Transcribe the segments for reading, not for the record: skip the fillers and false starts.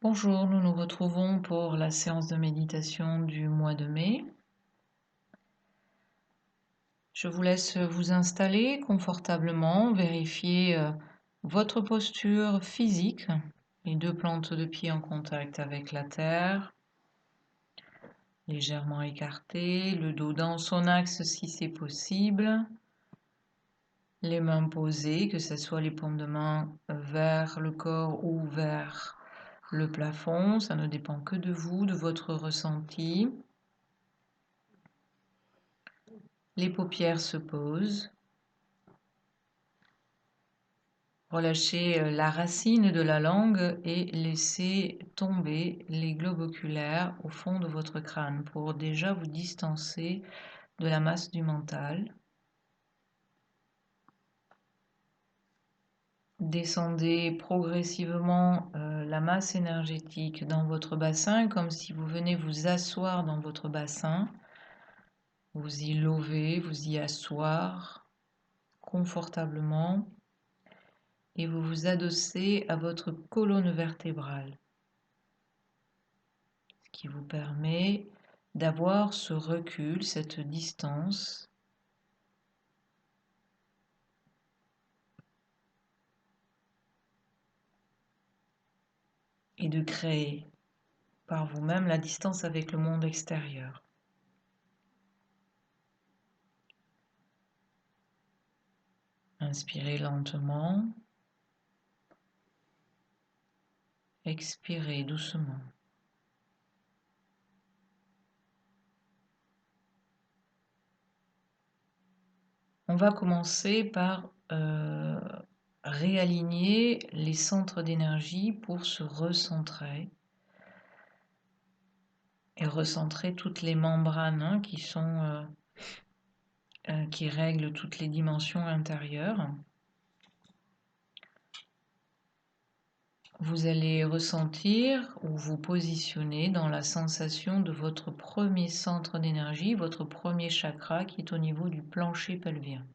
Bonjour, nous nous retrouvons pour la séance de méditation du mois de mai. Je vous laisse vous installer confortablement, vérifier votre posture physique, les deux plantes de pied en contact avec la terre, légèrement écartées, le dos dans son axe si c'est possible, les mains posées, que ce soit les paumes de main vers le corps ou vers le plafond, ça ne dépend que de vous, de votre ressenti. Les paupières se posent. Relâchez la racine de la langue et laissez tomber les globes oculaires au fond de votre crâne pour déjà vous distancer de la masse du mental. Descendez progressivement la masse énergétique dans votre bassin comme si vous venez vous asseoir dans votre bassin. Vous y lever, vous y asseoir confortablement. Et vous vous adossez à votre colonne vertébrale, ce qui vous permet d'avoir ce recul, cette distance, et de créer par vous-même la distance avec le monde extérieur. Inspirez lentement, expirez doucement. On va commencer par réaligner les centres d'énergie pour se recentrer et recentrer toutes les membranes qui règlent toutes les dimensions intérieures. Vous allez ressentir ou vous positionner dans la sensation de votre premier centre d'énergie, votre premier chakra qui est au niveau du plancher pelvien.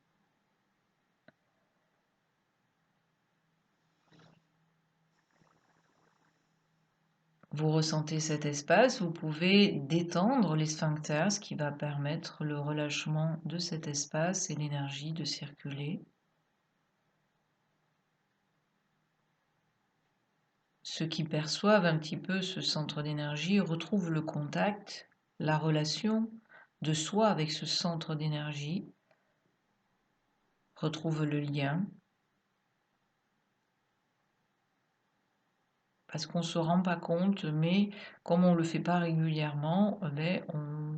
Vous ressentez cet espace, vous pouvez détendre les sphincters, ce qui va permettre le relâchement de cet espace et l'énergie de circuler. Ceux qui perçoivent un petit peu ce centre d'énergie retrouvent le contact, la relation de soi avec ce centre d'énergie, retrouvent le lien, parce qu'on ne se rend pas compte, mais comme on ne le fait pas régulièrement,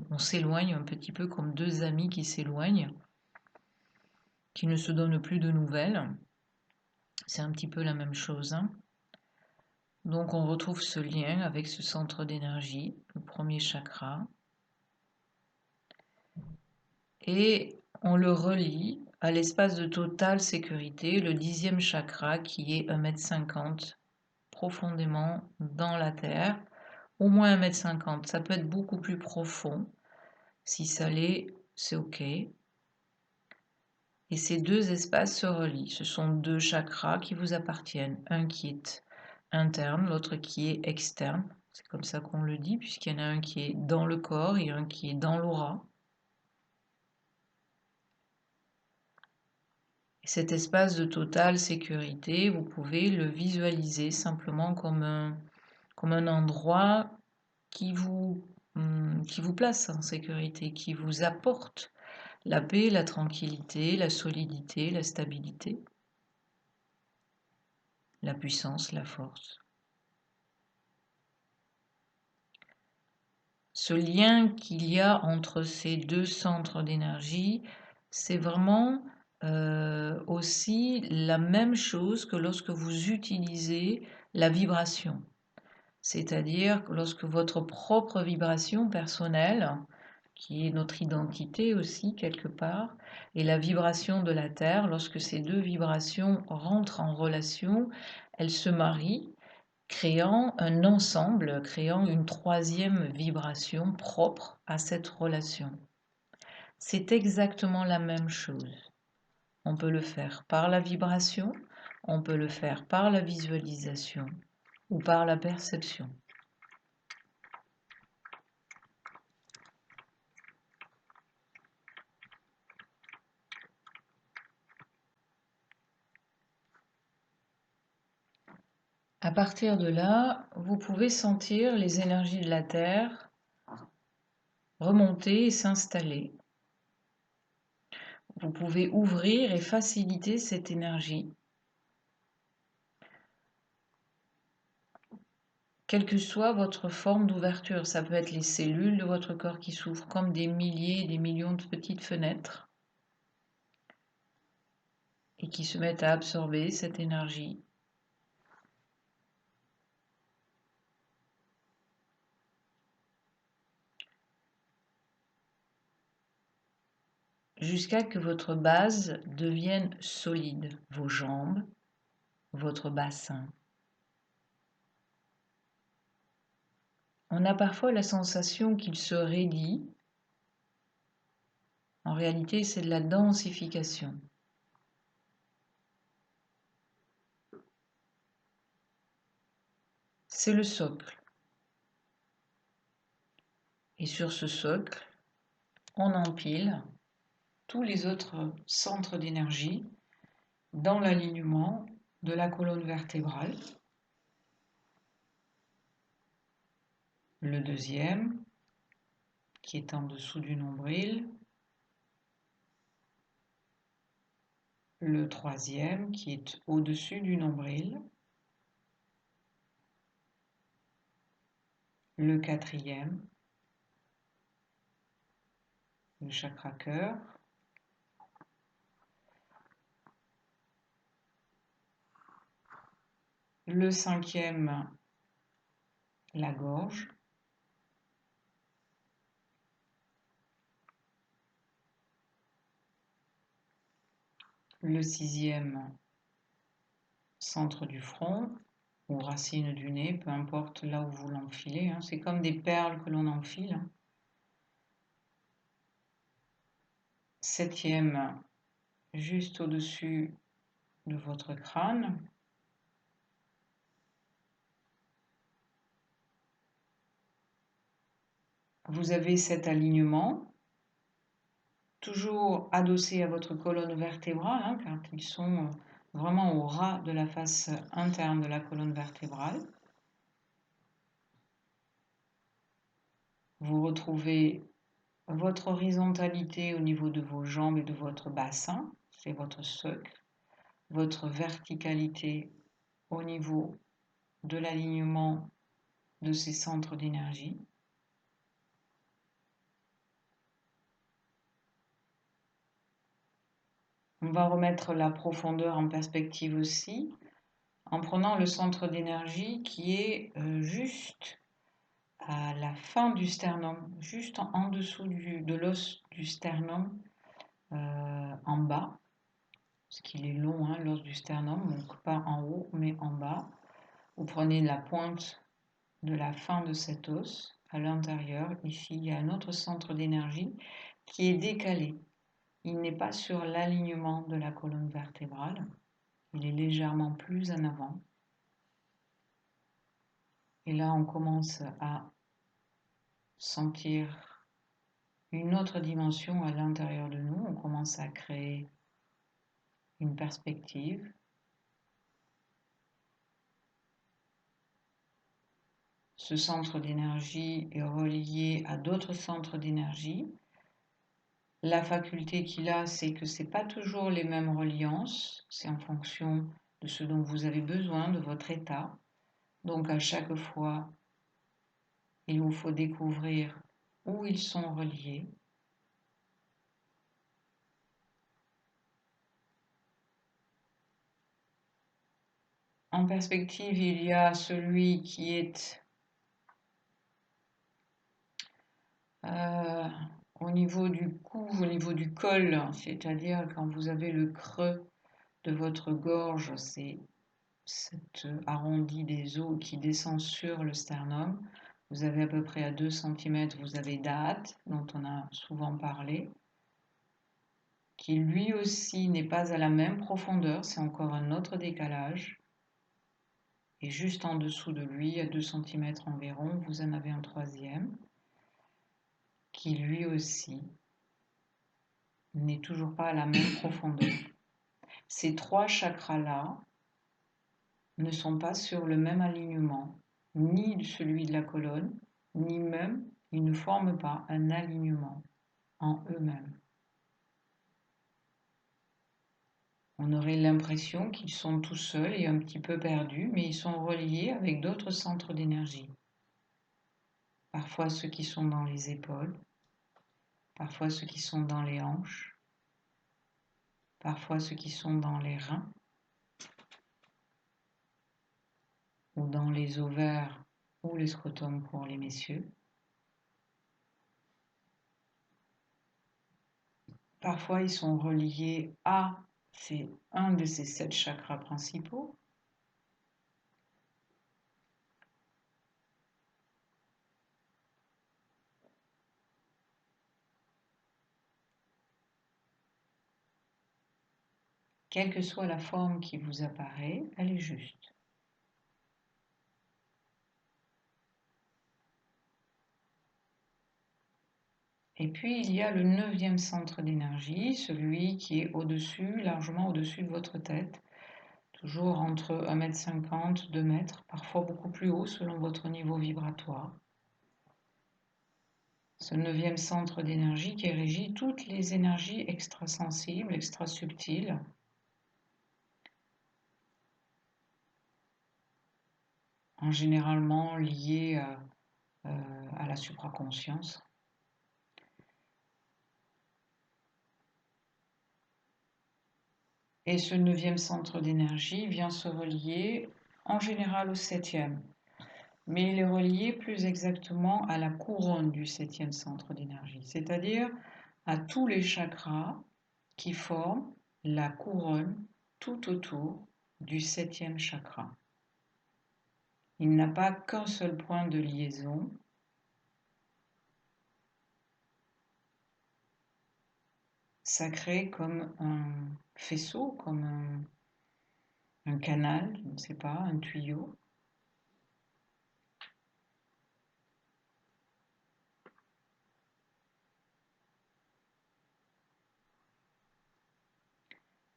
on s'éloigne un petit peu comme deux amis qui s'éloignent, qui ne se donnent plus de nouvelles. C'est un petit peu la même chose, hein. Donc on retrouve ce lien avec ce centre d'énergie, le premier chakra, et on le relie à l'espace de totale sécurité, le 10e chakra qui est 1,50 m profondément dans la terre, au moins 1,50 m. Ça peut être beaucoup plus profond. Si ça l'est, c'est OK. Et ces deux espaces se relient. Ce sont deux chakras qui vous appartiennent. Un qui est interne, l'autre qui est externe. C'est comme ça qu'on le dit, puisqu'il y en a un qui est dans le corps et un qui est dans l'aura. Cet espace de totale sécurité, vous pouvez le visualiser simplement comme un endroit qui vous place en sécurité, qui vous apporte la paix, la tranquillité, la solidité, la stabilité, la puissance, la force. Ce lien qu'il y a entre ces deux centres d'énergie, c'est vraiment aussi la même chose que lorsque vous utilisez la vibration. C'est-à-dire que lorsque votre propre vibration personnelle, qui est notre identité aussi quelque part, et la vibration de la Terre, lorsque ces deux vibrations rentrent en relation, elles se marient, créant un ensemble, créant une troisième vibration propre à cette relation. C'est exactement la même chose. On peut le faire par la vibration, on peut le faire par la visualisation, ou par la perception. À partir de là, vous pouvez sentir les énergies de la Terre remonter et s'installer. Vous pouvez ouvrir et faciliter cette énergie, quelle que soit votre forme d'ouverture. Ça peut être les cellules de votre corps qui s'ouvrent comme des milliers et des millions de petites fenêtres et qui se mettent à absorber cette énergie. Jusqu'à que votre base devienne solide, vos jambes, votre bassin. On a parfois la sensation qu'il se raidit. En réalité, c'est de la densification. C'est le socle. Et sur ce socle, on empile tous les autres centres d'énergie dans l'alignement de la colonne vertébrale. Le deuxième, qui est en dessous du nombril. Le troisième, qui est au-dessus du nombril. Le quatrième, le chakra cœur. Le cinquième, la gorge. Le sixième, centre du front ou racine du nez, peu importe là où vous l'enfilez. C'est comme des perles que l'on enfile. Septième, juste au-dessus de votre crâne. Vous avez cet alignement, toujours adossé à votre colonne vertébrale, car ils sont vraiment au ras de la face interne de la colonne vertébrale. Vous retrouvez votre horizontalité au niveau de vos jambes et de votre bassin, c'est votre socle. Votre verticalité au niveau de l'alignement de ces centres d'énergie. On va remettre la profondeur en perspective aussi, en prenant le centre d'énergie qui est juste à la fin du sternum, juste en dessous de l'os du sternum, en bas, parce qu'il est long, l'os du sternum, donc pas en haut, mais en bas. Vous prenez la pointe de la fin de cet os. À l'intérieur, ici, il y a un autre centre d'énergie qui est décalé. Il n'est pas sur l'alignement de la colonne vertébrale, il est légèrement plus en avant. Et là, on commence à sentir une autre dimension à l'intérieur de nous. On commence à créer une perspective. Ce centre d'énergie est relié à d'autres centres d'énergie. La faculté qu'il a, c'est que ce n'est pas toujours les mêmes reliances, c'est en fonction de ce dont vous avez besoin, de votre état. Donc à chaque fois, il vous faut découvrir où ils sont reliés. En perspective, il y a celui qui est au niveau du cou, au niveau du col, c'est-à-dire quand vous avez le creux de votre gorge, c'est cet arrondi des os qui descend sur le sternum. Vous avez à peu près à 2 cm, vous avez Da'at, dont on a souvent parlé, qui lui aussi n'est pas à la même profondeur, c'est encore un autre décalage. Et juste en dessous de lui, à 2 cm environ, vous en avez un troisième qui lui aussi n'est toujours pas à la même profondeur. Ces 3 chakras-là ne sont pas sur le même alignement, ni celui de la colonne, ni même ils ne forment pas un alignement en eux-mêmes. On aurait l'impression qu'ils sont tout seuls et un petit peu perdus, mais ils sont reliés avec d'autres centres d'énergie. Parfois ceux qui sont dans les épaules, parfois ceux qui sont dans les hanches, parfois ceux qui sont dans les reins ou dans les ovaires ou les scrotums pour les messieurs. Parfois ils sont reliés à un de ces 7 chakras principaux. Quelle que soit la forme qui vous apparaît, elle est juste. Et puis il y a le 9e centre d'énergie, celui qui est au-dessus, largement au-dessus de votre tête, toujours entre 1,50 m, 2 m, parfois beaucoup plus haut selon votre niveau vibratoire. Ce 9e centre d'énergie qui régit toutes les énergies extrasensibles, extra-subtiles, en généralement liées à la supraconscience. Et ce 9e centre d'énergie vient se relier en général au 7e, mais il est relié plus exactement à la couronne du 7e centre d'énergie, c'est-à-dire à tous les chakras qui forment la couronne tout autour du 7e chakra. Il n'a pas qu'un seul point de liaison. Ça crée comme un faisceau, comme un canal, je ne sais pas, un tuyau.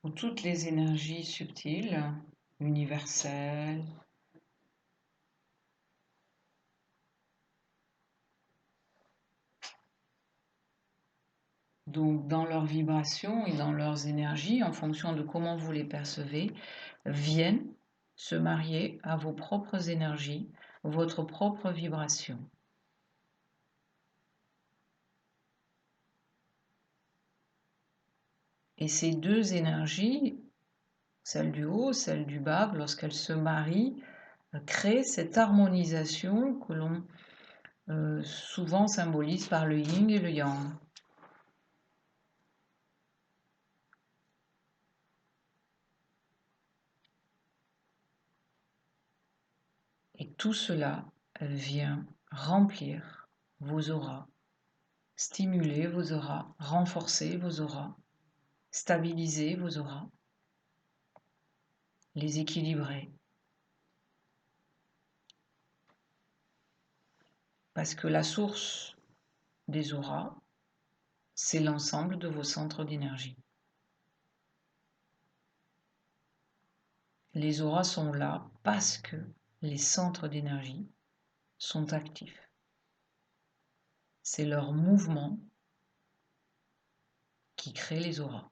Où toutes les énergies subtiles, universelles, donc dans leurs vibrations et dans leurs énergies, en fonction de comment vous les percevez, viennent se marier à vos propres énergies, votre propre vibration. Et ces deux énergies, celle du haut, celle du bas, lorsqu'elles se marient, créent cette harmonisation que l'on souvent symbolise par le yin et le yang. Et tout cela vient remplir vos auras, stimuler vos auras, renforcer vos auras, stabiliser vos auras, les équilibrer. Parce que la source des auras, c'est l'ensemble de vos centres d'énergie. Les auras sont là parce que les centres d'énergie sont actifs. C'est leur mouvement qui crée les auras.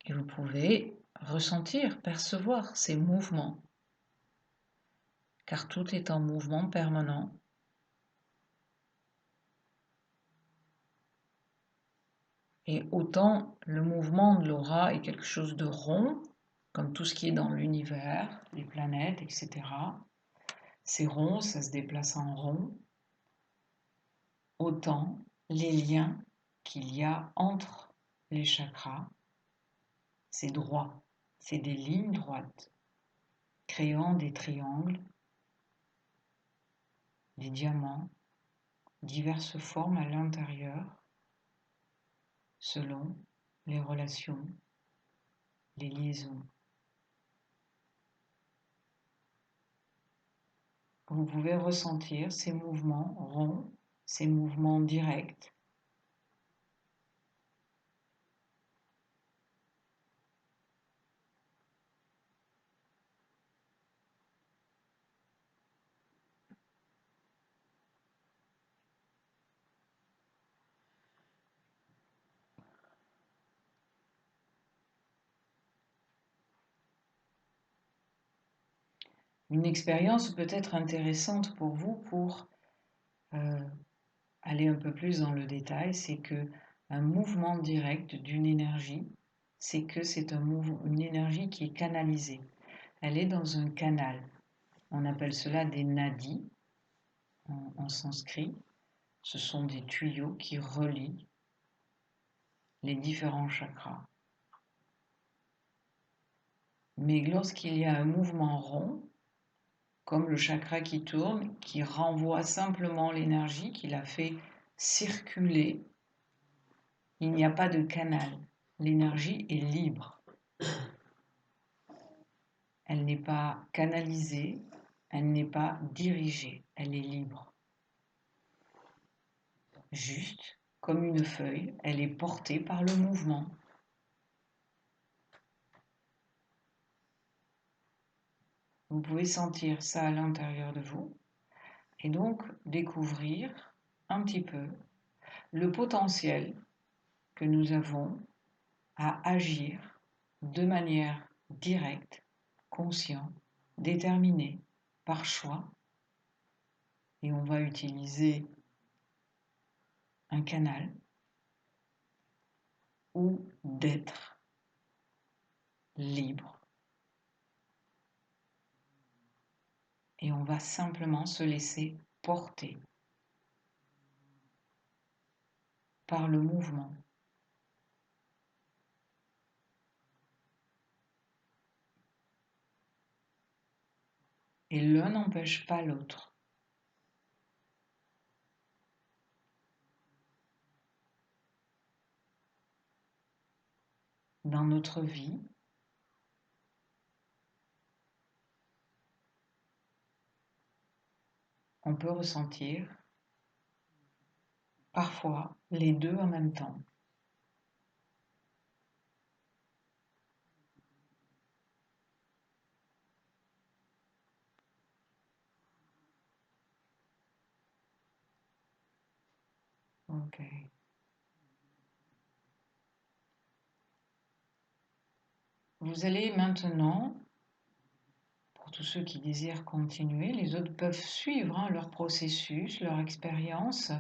Et vous pouvez ressentir, percevoir ces mouvements, car tout est en mouvement permanent. Et autant le mouvement de l'aura est quelque chose de rond, comme tout ce qui est dans l'univers, les planètes, etc. C'est rond, ça se déplace en rond. Autant les liens qu'il y a entre les chakras, c'est droit, c'est des lignes droites, créant des triangles, des diamants, diverses formes à l'intérieur, selon les relations, les liaisons vous pouvez ressentir ces mouvements ronds, ces mouvements directs. Une expérience peut être intéressante pour vous pour aller un peu plus dans le détail, c'est que un mouvement direct d'une énergie, c'est que c'est une énergie qui est canalisée. Elle est dans un canal. On appelle cela des nadis en sanskrit. Ce sont des tuyaux qui relient les différents chakras. Mais lorsqu'il y a un mouvement rond, comme le chakra qui tourne, qui renvoie simplement l'énergie, qui la fait circuler, il n'y a pas de canal. L'énergie est libre. Elle n'est pas canalisée, elle n'est pas dirigée, elle est libre. Juste comme une feuille, elle est portée par le mouvement. Vous pouvez sentir ça à l'intérieur de vous et donc découvrir un petit peu le potentiel que nous avons à agir de manière directe, consciente, déterminée, par choix. Et on va utiliser un canal ou d'être libre. Et on va simplement se laisser porter par le mouvement. Et l'un n'empêche pas l'autre. Dans notre vie, on peut ressentir parfois les deux en même temps. Ok. Vous allez maintenant, pour tous ceux qui désirent continuer, les autres peuvent suivre leur processus, leur expérience.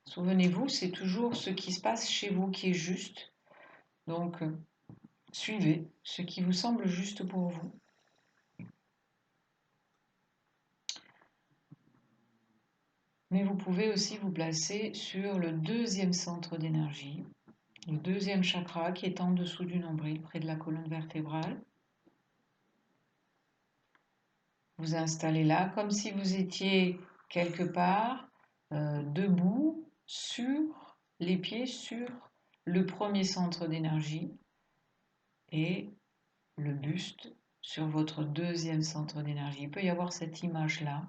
Souvenez-vous, c'est toujours ce qui se passe chez vous qui est juste. Donc, suivez ce qui vous semble juste pour vous. Mais vous pouvez aussi vous placer sur le deuxième centre d'énergie, le deuxième chakra qui est en dessous du nombril, près de la colonne vertébrale. Vous installez là comme si vous étiez quelque part debout sur les pieds sur le premier centre d'énergie et le buste sur votre deuxième centre d'énergie. Il peut y avoir cette image-là.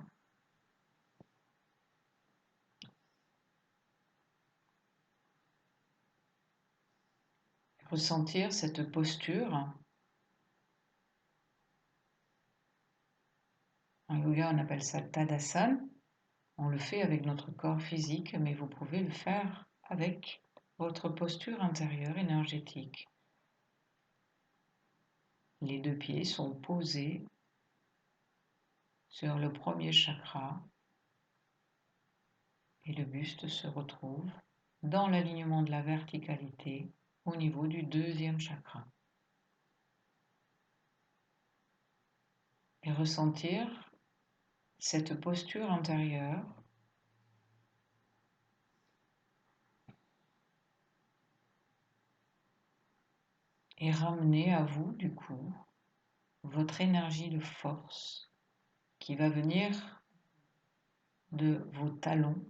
Ressentir cette posture. En yoga, on appelle ça Tadasana. On le fait avec notre corps physique, mais vous pouvez le faire avec votre posture intérieure énergétique. Les deux pieds sont posés sur le premier chakra et le buste se retrouve dans l'alignement de la verticalité au niveau du deuxième chakra. Et ressentir cette posture intérieure et ramener à vous, du coup, votre énergie de force qui va venir de vos talons,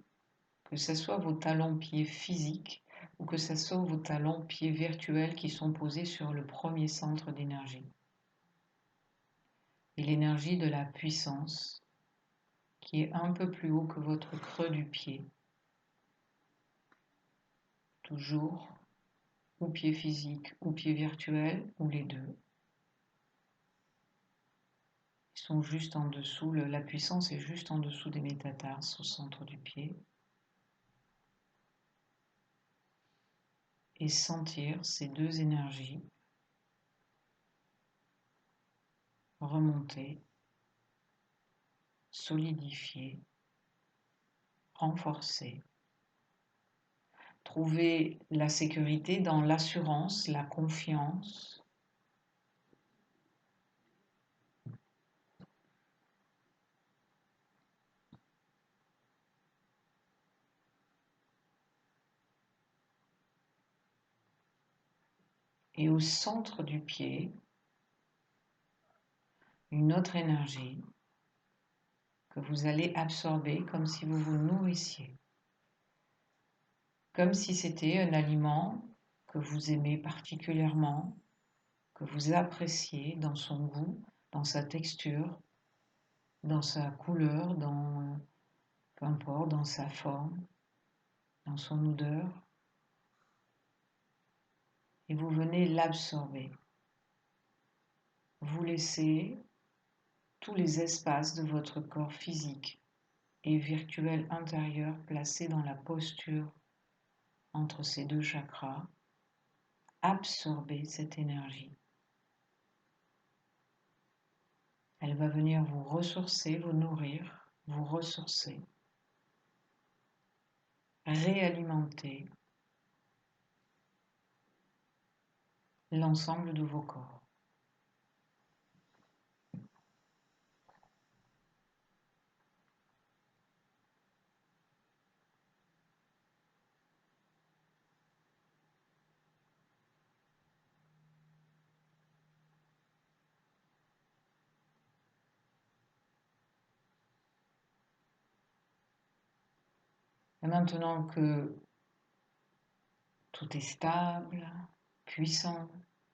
que ce soit vos talons pieds physiques ou que ce soit vos talons pieds virtuels qui sont posés sur le premier centre d'énergie. Et l'énergie de la puissance qui est un peu plus haut que votre creux du pied. Toujours, ou pied physique, ou pied virtuel, ou les deux. Ils sont juste en dessous, la puissance est juste en dessous des métatarses, au centre du pied. Et sentir ces deux énergies remonter, solidifier, renforcer. Trouver la sécurité dans l'assurance, la confiance. Et au centre du pied, une autre énergie que vous allez absorber comme si vous vous nourrissiez. Comme si c'était un aliment que vous aimez particulièrement, que vous appréciez dans son goût, dans sa texture, dans sa couleur, peu importe, dans sa forme, dans son odeur. Et vous venez l'absorber. Vous laissez tous les espaces de votre corps physique et virtuel intérieur placés dans la posture entre ces deux chakras, absorber cette énergie. Elle va venir vous ressourcer, vous nourrir, vous ressourcer, réalimenter l'ensemble de vos corps. Et maintenant que tout est stable, puissant,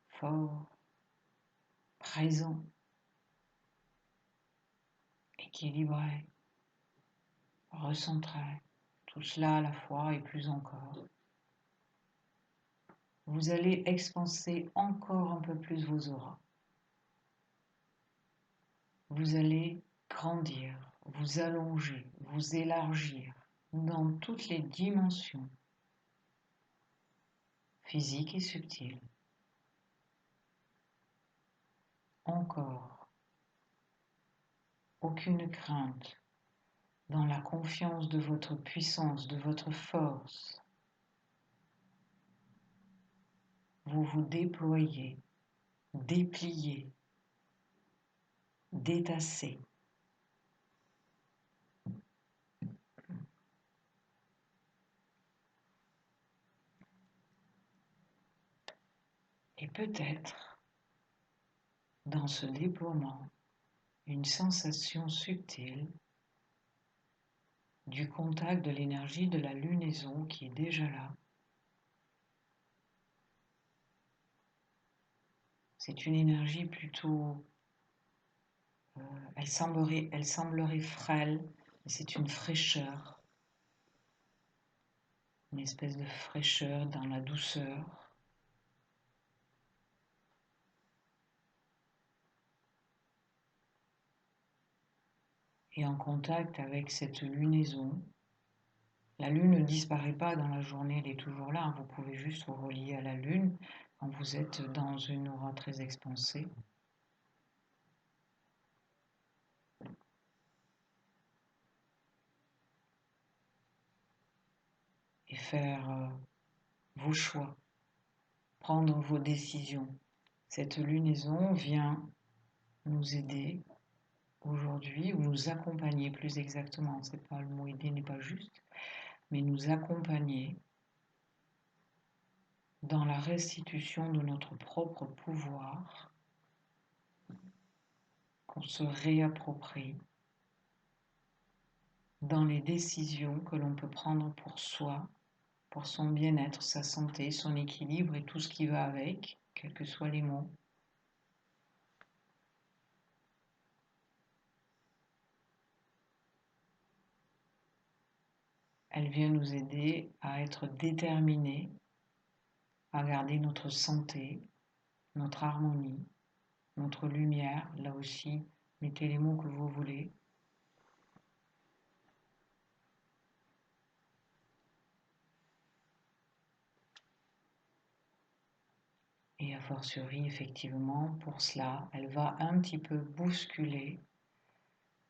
fort, présent, équilibré, recentré, tout cela à la fois et plus encore. Vous allez expanser encore un peu plus vos auras. Vous allez grandir, vous allonger, vous élargir dans toutes les dimensions physiques et subtiles. Encore, aucune crainte dans la confiance de votre puissance, de votre force. Vous vous déployez, dépliez, détassez. Et peut-être, dans ce déploiement, une sensation subtile du contact de l'énergie de la lunaison qui est déjà là. C'est une énergie plutôt, elle semblerait frêle, mais c'est une fraîcheur, une espèce de fraîcheur dans la douceur. Et en contact avec cette lunaison, la lune ne disparaît pas dans la journée, elle est toujours là. Vous pouvez juste vous relier à la lune quand vous êtes dans une aura très expansée. Et faire vos choix, prendre vos décisions. Cette lunaison vient nous aider aujourd'hui, ou nous accompagner plus exactement, c'est pas le mot aider n'est pas juste, mais nous accompagner dans la restitution de notre propre pouvoir qu'on se réapproprie dans les décisions que l'on peut prendre pour soi, pour son bien-être, sa santé, son équilibre et tout ce qui va avec, quels que soient les mots. elle vient nous aider à être déterminés, à garder notre santé, notre harmonie, notre lumière. Là aussi, mettez les mots que vous voulez. Et a fortiori, effectivement, pour cela, elle va un petit peu bousculer,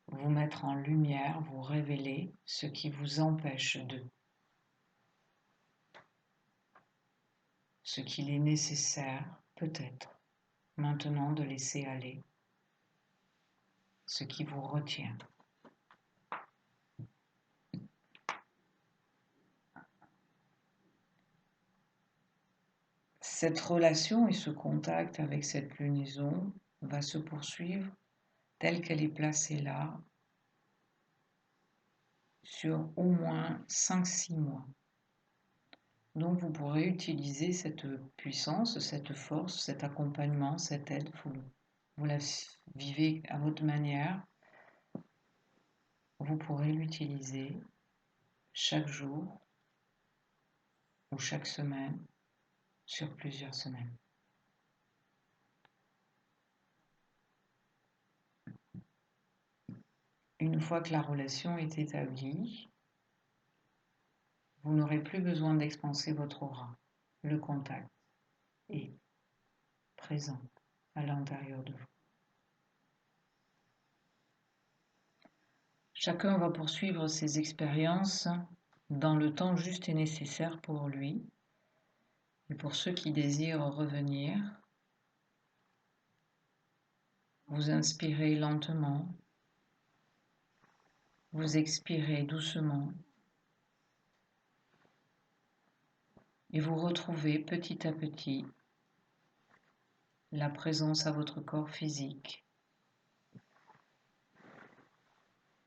vous mettre en lumière, vous révéler ce qui vous empêche de. Ce qu'il est nécessaire, peut-être, maintenant de laisser aller, ce qui vous retient. Cette relation et ce contact avec cette lunaison va se poursuivre telle qu'elle est placée là sur au moins 5-6 mois. Donc vous pourrez utiliser cette puissance, cette force, cet accompagnement, cette aide. Vous la vivez à votre manière. Vous pourrez l'utiliser chaque jour ou chaque semaine sur plusieurs semaines. Une fois que la relation est établie, vous n'aurez plus besoin d'expanser votre aura. Le contact est présent à l'intérieur de vous. Chacun va poursuivre ses expériences dans le temps juste et nécessaire pour lui. Et pour ceux qui désirent revenir, vous inspirez lentement, vous expirez doucement et vous retrouvez petit à petit la présence à votre corps physique.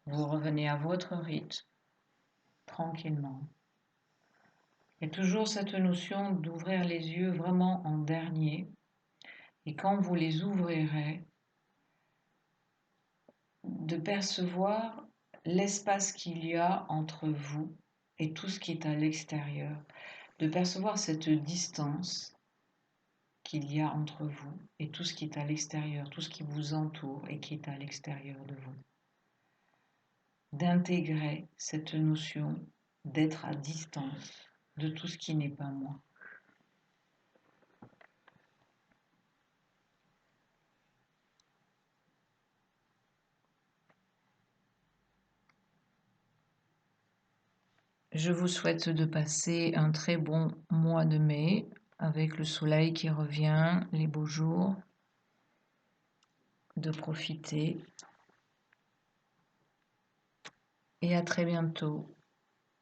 Vous revenez à votre rythme, tranquillement. Il y a toujours cette notion d'ouvrir les yeux vraiment en dernier. Et quand vous les ouvrirez, de percevoir l'espace qu'il y a entre vous et tout ce qui est à l'extérieur. De percevoir cette distance qu'il y a entre vous et tout ce qui est à l'extérieur, tout ce qui vous entoure et qui est à l'extérieur de vous. D'intégrer cette notion d'être à distance de tout ce qui n'est pas moi. Je vous souhaite de passer un très bon mois de mai avec le soleil qui revient, les beaux jours, de profiter et à très bientôt.